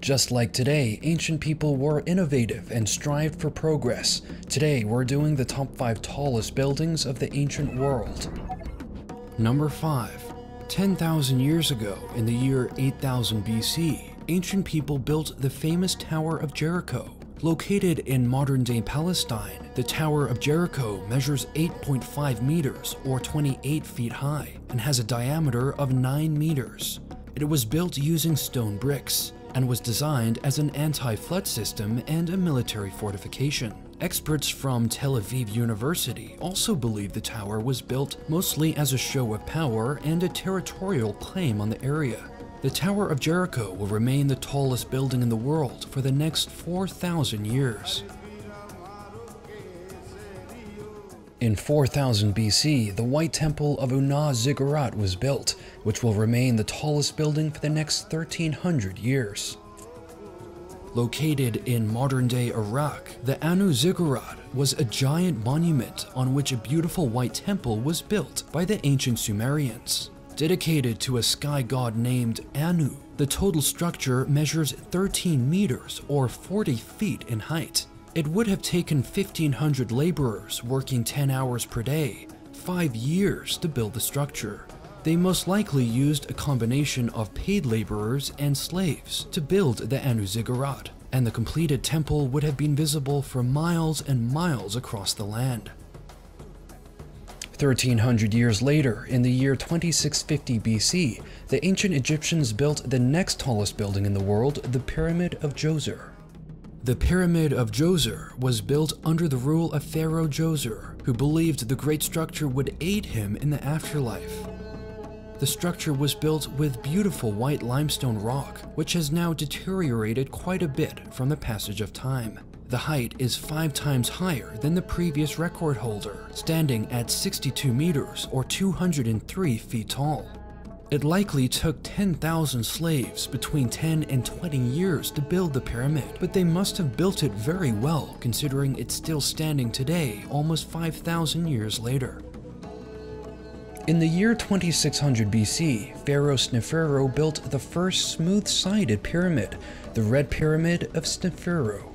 Just like today, ancient people were innovative and strived for progress. Today, we're doing the top 5 tallest buildings of the ancient world. Number 5. 10,000 years ago, in the year 8000 BC, ancient people built the famous Tower of Jericho. Located in modern-day Palestine, the Tower of Jericho measures 8.5 meters or 28 feet high and has a diameter of 9 meters. It was built using stone bricks and was designed as an anti-flood system and a military fortification. Experts from Tel Aviv University also believe the tower was built mostly as a show of power and a territorial claim on the area. The Tower of Jericho will remain the tallest building in the world for the next 4,000 years. In 4000 BC, the White Temple of Una Ziggurat was built, which will remain the tallest building for the next 1300 years. Located in modern-day Iraq, the Anu Ziggurat was a giant monument on which a beautiful white temple was built by the ancient Sumerians. Dedicated to a sky god named Anu, the total structure measures 13 meters or 40 feet in height. It would have taken 1,500 laborers working 10 hours per day, 5 years to build the structure. They most likely used a combination of paid laborers and slaves to build the Anu Ziggurat, and the completed temple would have been visible for miles and miles across the land. 1,300 years later, in the year 2650 BC, the ancient Egyptians built the next tallest building in the world, the Pyramid of Djoser. The Pyramid of Djoser was built under the rule of Pharaoh Djoser, who believed the great structure would aid him in the afterlife. The structure was built with beautiful white limestone rock, which has now deteriorated quite a bit from the passage of time. The height is 5 times higher than the previous record holder, standing at 62 meters or 203 feet tall. It likely took 10,000 slaves between 10 and 20 years to build the pyramid, but they must have built it very well considering it's still standing today almost 5,000 years later. In the year 2600 BC, Pharaoh Pharaoh built the first smooth-sided pyramid, the Red Pyramid of Pharaoh.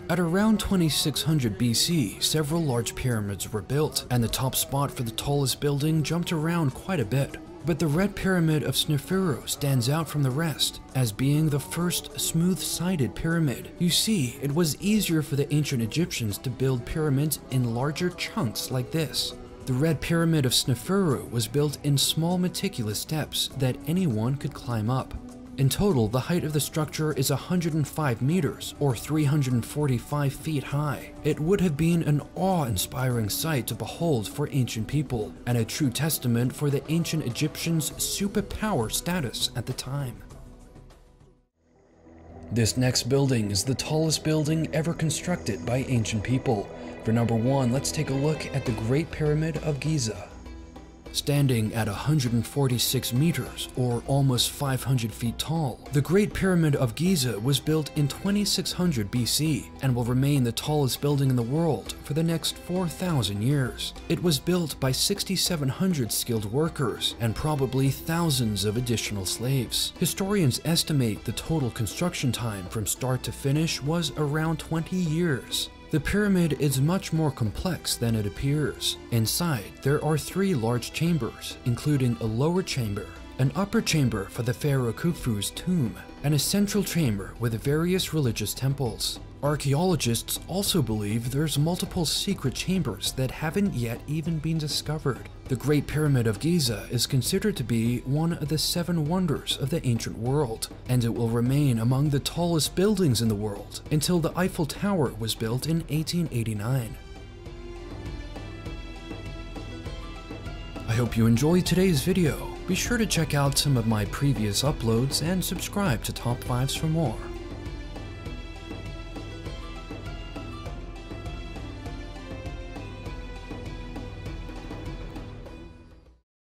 At around 2600 BC, several large pyramids were built, and the top spot for the tallest building jumped around quite a bit. But the Red Pyramid of Pharaoh stands out from the rest as being the first smooth-sided pyramid. You see, it was easier for the ancient Egyptians to build pyramids in larger chunks like this. The Red Pyramid of Pharaoh was built in small meticulous steps that anyone could climb up. In total, the height of the structure is 105 meters or 345 feet high. It would have been an awe-inspiring sight to behold for ancient people, and a true testament for the ancient Egyptians' superpower status at the time. This next building is the tallest building ever constructed by ancient people. For number 1, let's take a look at the Great Pyramid of Giza. Standing at 146 meters, or almost 500 feet tall, the Great Pyramid of Giza was built in 2600 BC and will remain the tallest building in the world for the next 4,000 years. It was built by 6,700 skilled workers and probably thousands of additional slaves. Historians estimate the total construction time from start to finish was around 20 years. The pyramid is much more complex than it appears. Inside, there are 3 large chambers, including a lower chamber, an upper chamber for the pharaoh Khufu's tomb, and a central chamber with various religious temples. Archaeologists also believe there's multiple secret chambers that haven't yet even been discovered. The Great Pyramid of Giza is considered to be one of the 7 wonders of the ancient world, and it will remain among the tallest buildings in the world until the Eiffel Tower was built in 1889. I hope you enjoyed today's video. Be sure to check out some of my previous uploads and subscribe to Top 5s for more.